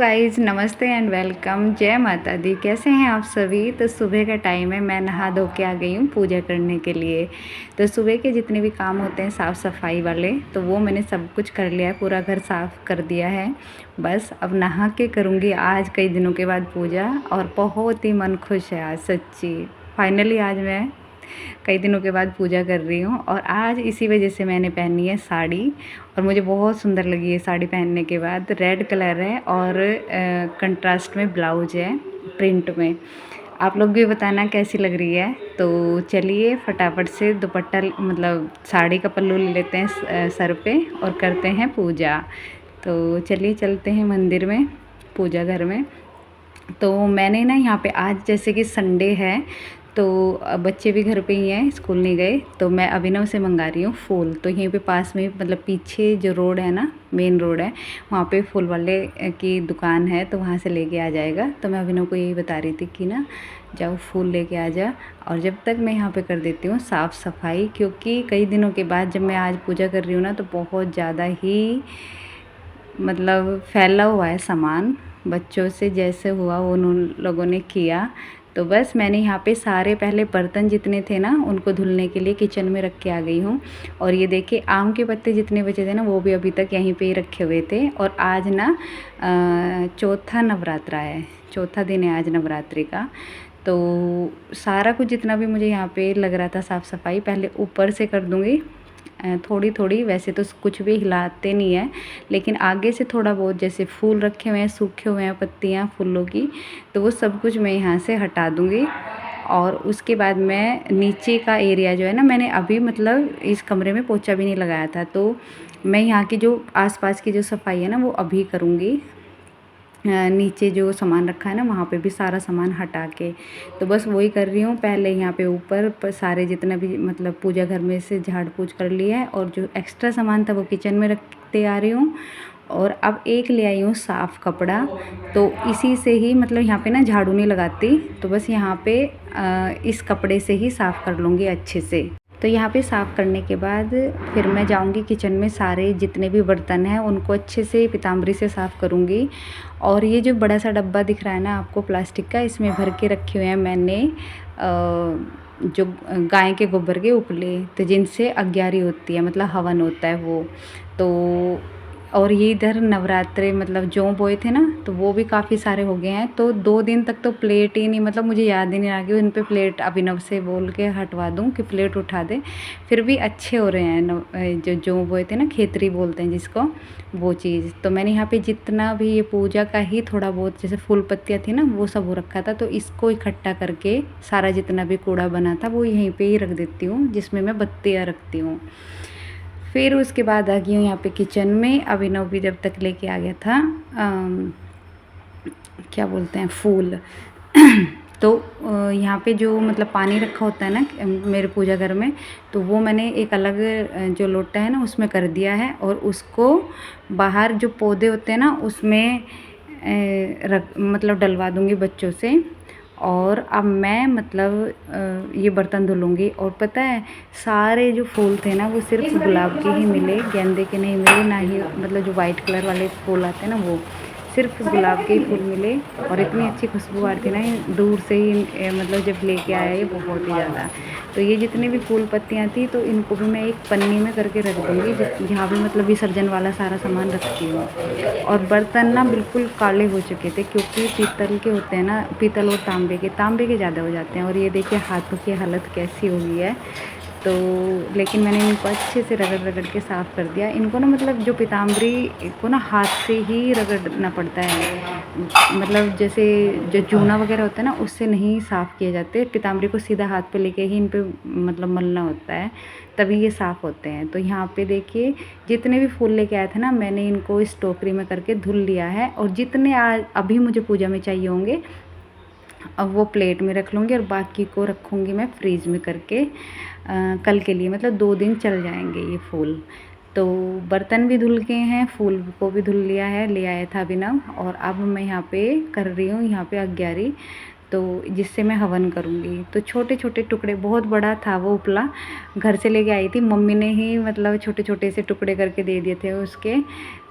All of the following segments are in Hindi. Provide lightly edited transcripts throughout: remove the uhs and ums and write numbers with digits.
गाइज़, नमस्ते एंड वेलकम। जय माता दी। कैसे हैं आप सभी। तो सुबह का टाइम है, मैं नहा धो के आ गई हूँ पूजा करने के लिए। तो सुबह के जितने भी काम होते हैं साफ़ सफाई वाले, तो वो मैंने सब कुछ कर लिया है, पूरा घर साफ़ कर दिया है। बस अब नहा के करूँगी आज कई दिनों के बाद पूजा, और बहुत ही मन खुश है आज सच्ची। फाइनली आज मैं कई दिनों के बाद पूजा कर रही हूँ, और आज इसी वजह से मैंने पहनी है साड़ी, और मुझे बहुत सुंदर लगी है साड़ी पहनने के बाद। रेड कलर है और कंट्रास्ट में ब्लाउज है प्रिंट में। आप लोग भी बताना कैसी लग रही है। तो चलिए फटाफट से दुपट्टा मतलब साड़ी का पल्लू ले लेते हैं सर पे, और करते हैं पूजा। तो चलिए चलते हैं मंदिर में, पूजा घर में। तो मैंने ना यहाँ पे आज जैसे कि संडे है, तो बच्चे भी घर पे ही हैं, स्कूल नहीं गए, तो मैं अभिनव से मंगा रही हूँ फूल। तो यहीं पे पास में मतलब पीछे जो रोड है ना, मेन रोड है, वहाँ पे फूल वाले की दुकान है, तो वहाँ से लेके आ जाएगा। तो मैं अभिनव को यही बता रही थी कि ना जाओ फूल लेके आ जा, और जब तक मैं यहाँ पे कर देती हूँ साफ़ सफाई, क्योंकि कई दिनों के बाद जब मैं आज पूजा कर रही हूँ ना, तो बहुत ज़्यादा ही मतलब फैला हुआ है सामान। बच्चों से जैसे हुआ वो उन लोगों ने किया। तो बस मैंने यहाँ पे सारे पहले बर्तन जितने थे ना, उनको धुलने के लिए किचन में रख के आ गई हूँ। और ये देखिए आम के पत्ते जितने बचे थे ना, वो भी अभी तक यहीं पे ही रखे हुए थे। और आज ना चौथा नवरात्रा है, चौथा दिन है आज नवरात्रि का। तो सारा कुछ जितना भी मुझे यहाँ पे लग रहा था साफ़ सफाई, पहले ऊपर से कर दूँगी थोड़ी थोड़ी। वैसे तो कुछ भी हिलाते नहीं है, लेकिन आगे से थोड़ा बहुत, जैसे फूल रखे हुए हैं, सूखे हुए हैं पत्तियाँ फूलों की, तो वो सब कुछ मैं यहाँ से हटा दूँगी। और उसके बाद मैं नीचे का एरिया जो है ना, मैंने अभी मतलब इस कमरे में पोछा भी नहीं लगाया था, तो मैं यहाँ की जो आसपास की जो सफाई है ना, वो अभी करूँगी। नीचे जो सामान रखा है ना, वहाँ पे भी सारा सामान हटा के, तो बस वही कर रही हूँ। पहले यहाँ पे ऊपर सारे जितना भी मतलब पूजा घर में से झाड़ पूछ कर लिया है, और जो एक्स्ट्रा सामान था वो किचन में रखते आ रही हूँ। और अब एक ले आई हूँ साफ़ कपड़ा, तो इसी से ही मतलब यहाँ पे ना झाड़ू नहीं लगाती, तो बस यहाँ पे इस कपड़े से ही साफ़ कर लूँगी अच्छे से। तो यहाँ पे साफ़ करने के बाद फिर मैं जाऊँगी किचन में, सारे जितने भी बर्तन हैं उनको अच्छे से पीताम्बरी से साफ़ करूँगी। और ये जो बड़ा सा डब्बा दिख रहा है ना आपको प्लास्टिक का, इसमें भर के रखे हुए हैं मैंने जो गाय के गोबर के उपले, तो जिनसे अग्यारी होती है, मतलब हवन होता है वो। तो और ये इधर नवरात्रे मतलब जौ बोए थे ना, तो वो भी काफ़ी सारे हो गए हैं। तो 2 दिन तक तो प्लेट ही नहीं, मतलब मुझे याद ही नहीं आ गया उन पे प्लेट अभिनव से बोल के हटवा दूँ कि प्लेट उठा दे। फिर भी अच्छे हो रहे हैं जो जौ बोए थे ना, खेतरी बोलते हैं जिसको, वो चीज़। तो मैंने यहाँ पे जितना भी ये पूजा का ही थोड़ा बहुत, जैसे फूल पत्तियाँ थी ना, वो सब हो रखा था, तो इसको इकट्ठा करके सारा जितना भी कूड़ा बना था वो यहीं पे ही रख देती हूँ, जिसमें मैं बत्तियाँ रखती हूँ। फिर उसके बाद आ गई हूँ यहाँ पे किचन में। अभिनव भी जब तक लेके आ गया था क्या बोलते हैं फूल तो यहाँ पे जो मतलब पानी रखा होता है ना मेरे पूजा घर में, तो वो मैंने एक अलग जो लोटा है ना उसमें कर दिया है, और उसको बाहर जो पौधे होते हैं ना उसमें मतलब डलवा दूँगी बच्चों से। और अब मैं मतलब ये बर्तन धुलूँगी। और पता है सारे जो फूल थे ना, वो सिर्फ गुलाब के ही मिले, गेंदे के नहीं मिले, ना ही मतलब जो वाइट कलर वाले फूल आते हैं ना, वो सिर्फ गुलाब के ही फूल मिले। और इतनी अच्छी खुशबू आ रही थी ना, ये दूर से ही मतलब जब लेके आया ये बहुत ही ज़्यादा। तो ये जितनी भी फूल पत्तियाँ थी, तो इनको भी मैं एक पन्नी में करके रख दूँगी, जहाँ भी मतलब विसर्जन वाला सारा सामान रखती हूँ। और बर्तन ना बिल्कुल काले हो चुके थे, क्योंकि पीतल के होते हैं ना, पीतल और तांबे के ज़्यादा हो जाते हैं। और ये देखिए हाथों की हालत कैसी हो गई है। तो लेकिन मैंने इनको अच्छे से रगड़ रगड़ के साफ़ कर दिया। इनको ना मतलब जो पीताम्बरी को ना हाथ से ही रगड़ना पड़ता है, मतलब जैसे जो चूना वगैरह होता है ना, उससे नहीं साफ़ किए जाते। पीताम्बरी को सीधा हाथ पे लेके ही इन पे मतलब मलना होता है, तभी ये साफ़ होते हैं। तो यहाँ पे देखिए जितने भी फूल लेके आए थे ना, मैंने इनको इस टोकरी में करके धुल लिया है। और जितने आज अभी मुझे पूजा में चाहिए होंगे, अब वो प्लेट में रख लूँगी, और बाकी को रखूँगी मैं फ्रीज में करके कल के लिए, मतलब 2 दिन चल जाएंगे ये फूल। तो बर्तन भी धुल गए हैं, फूल को भी धुल लिया है, ले आया था अभिनव। और अब मैं यहाँ पे कर रही हूँ यहाँ पे अग्यारी, तो जिससे मैं हवन करूँगी। तो छोटे छोटे टुकड़े, बहुत बड़ा था वो उपला, घर से लेके आई थी मम्मी ने ही, मतलब छोटे छोटे से टुकड़े करके दे दिए थे उसके।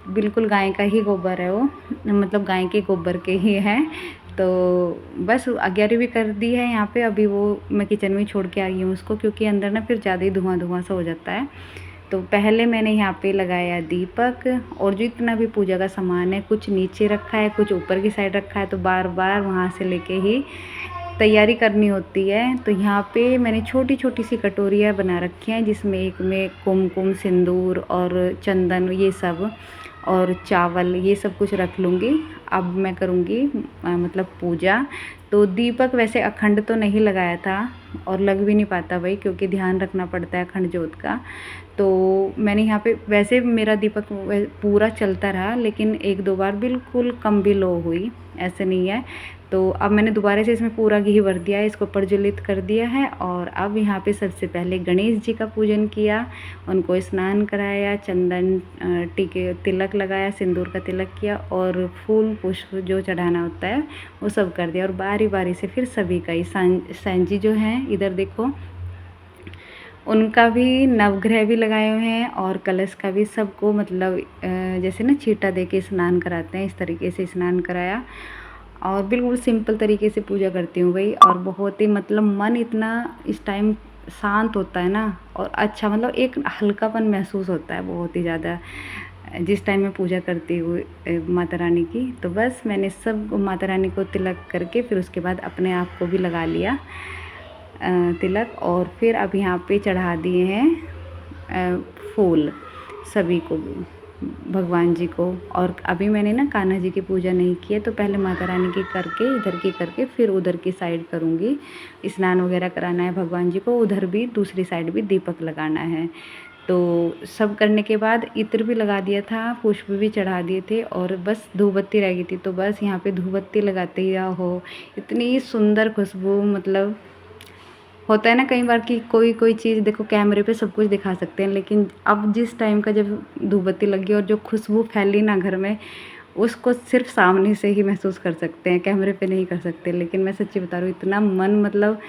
बिल्कुल गाय का ही गोबर है वो, मतलब गाय के गोबर के ही है। तो बस अगैरी भी कर दी है यहाँ पे। अभी वो मैं किचन में ही छोड़ के आ गई हूँ उसको, क्योंकि अंदर ना फिर ज़्यादा ही धुआं-धुआं सा हो जाता है। तो पहले मैंने यहाँ पे लगाया दीपक, और जो इतना भी पूजा का सामान है, कुछ नीचे रखा है, कुछ ऊपर की साइड रखा है, तो बार-बार वहाँ से लेके ही तैयारी करनी होती है। तो यहाँ पे मैंने छोटी-छोटी सी कटोरियाँ बना रखी हैं, जिसमें एक में कुमकुम, सिंदूर और चंदन ये सब और चावल ये सब कुछ रख लूँगी। अब मैं करूँगी मतलब पूजा। तो दीपक वैसे अखंड तो नहीं लगाया था और लग भी नहीं पाता भाई, क्योंकि ध्यान रखना पड़ता है अखंड जोत का। तो मैंने यहाँ पे वैसे मेरा दीपक पूरा चलता रहा, लेकिन 1-2 बार बिल्कुल कम भी लो हुई, ऐसे नहीं है। तो अब मैंने दोबारा से इसमें पूरा घी भर दिया है, इसको प्रज्वलित कर दिया है। और अब यहाँ पे सबसे पहले गणेश जी का पूजन किया, उनको स्नान कराया, चंदन टीके तिलक लगाया, सिंदूर का तिलक किया और फूल पुष्प जो चढ़ाना होता है वो सब कर दिया। और बारी बारी से फिर सभी का ही सांजी जो हैं इधर देखो, उनका भी नवग्रह भी लगाए हुए हैं और कलश का भी, सबको मतलब जैसे ना छींटा दे के स्नान कराते हैं, इस तरीके से स्नान कराया। और बिल्कुल सिंपल तरीके से पूजा करती हूँ भाई। और बहुत ही मतलब मन इतना इस टाइम शांत होता है ना, और अच्छा मतलब एक हल्कापन महसूस होता है बहुत ही ज़्यादा जिस टाइम मैं पूजा करती हूँ माता रानी की। तो बस मैंने सब माता रानी को तिलक करके फिर उसके बाद अपने आप को भी लगा लिया तिलक। और फिर अब यहाँ पे चढ़ा दिए हैं फूल सभी को, भगवान जी को। और अभी मैंने ना कान्हा जी की पूजा नहीं की है, तो पहले माता रानी की करके इधर की करके फिर उधर की साइड करूँगी। स्नान वगैरह कराना है भगवान जी को, उधर भी दूसरी साइड भी दीपक लगाना है। तो सब करने के बाद इत्र भी लगा दिया था, पुष्प भी चढ़ा दिए थे और बस धूप बत्ती रह गई थी। तो बस यहाँ पे धूप बत्ती लगाते ही रहो, इतनी सुंदर खुशबू, मतलब होता है ना कई बार कि कोई कोई चीज़ देखो कैमरे पे सब कुछ दिखा सकते हैं, लेकिन अब जिस टाइम का जब धूप बत्ती लगी और जो खुशबू फैली ना घर में, उसको सिर्फ सामने से ही महसूस कर सकते हैं, कैमरे पे नहीं कर सकते। लेकिन मैं सच्ची बता रही हूँ, इतना मन मतलब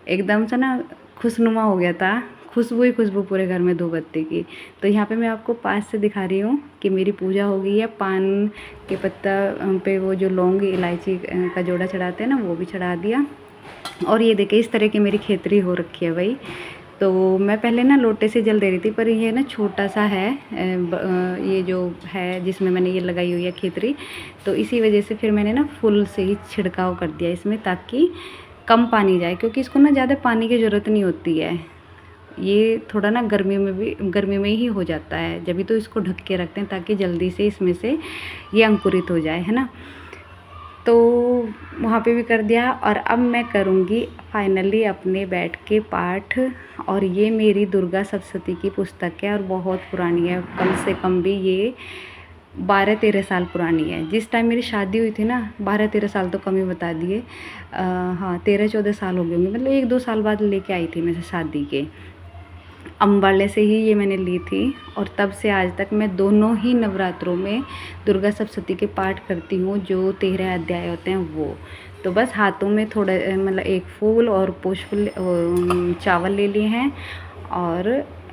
एकदम से ना खुशनुमा हो गया था, खुशबू ही खुशबू पूरे घर में धूप बत्ती की। तो यहाँ पे मैं आपको पास से दिखा रही हूँ कि मेरी पूजा हो गई है। पान के पत्ता पे वो जो लौंग इलायची का जोड़ा चढ़ाते हैं ना, वो भी चढ़ा दिया। और ये देखिए इस तरह की मेरी खेतरी हो रखी है भाई। तो मैं पहले ना लोटे से जल दे रही थी, पर ये ना छोटा सा है ये जो है जिसमें मैंने ये लगाई हुई है खेतरी, तो इसी वजह से फिर मैंने ना फुल से ही छिड़काव कर दिया इसमें, ताकि कम पानी जाए, क्योंकि इसको ना ज़्यादा पानी की ज़रूरत नहीं होती है। ये थोड़ा ना गर्मी में ही हो जाता है, जब भी तो इसको ढक के रखते हैं ताकि जल्दी से इसमें से ये अंकुरित हो जाए, है ना। तो वहाँ पे भी कर दिया। और अब मैं करूँगी फाइनली अपने बैठ के पाठ। और ये मेरी दुर्गा सप्तशती की पुस्तक है और बहुत पुरानी है, कम से कम भी ये 12-13 साल पुरानी है। जिस टाइम मेरी शादी हुई थी ना, 12-13 साल तो कम ही बता दिए, हाँ 13-14 साल हो गए होंगे, मतलब 1-2 साल बाद लेके आई थी मैं शादी के। अम्बाले से ही ये मैंने ली थी और तब से आज तक मैं दोनों ही नवरात्रों में दुर्गा सप्तशती के पाठ करती हूँ, जो 13 अध्याय होते हैं वो। तो बस हाथों में थोड़ा मतलब एक फूल और पुष्प चावल ले लिए हैं। और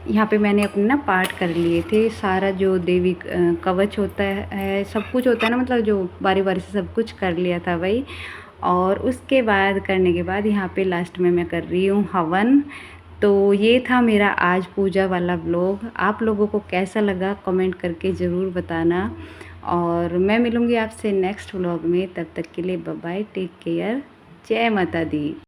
यहाँ पे मैंने अपने ना पाठ कर लिए थे, सारा जो देवी कवच होता है सब कुछ होता है ना, मतलब जो बारी बारी से सब कुछ कर लिया था भाई। और उसके बाद करने के बाद यहाँ पे लास्ट में मैं कर रही हूँ हवन। तो ये था मेरा आज पूजा वाला व्लॉग। आप लोगों को कैसा लगा कमेंट करके ज़रूर बताना। और मैं मिलूँगी आपसे नेक्स्ट व्लॉग में, तब तक के लिए बाय बाय, टेक केयर, जय माता दी।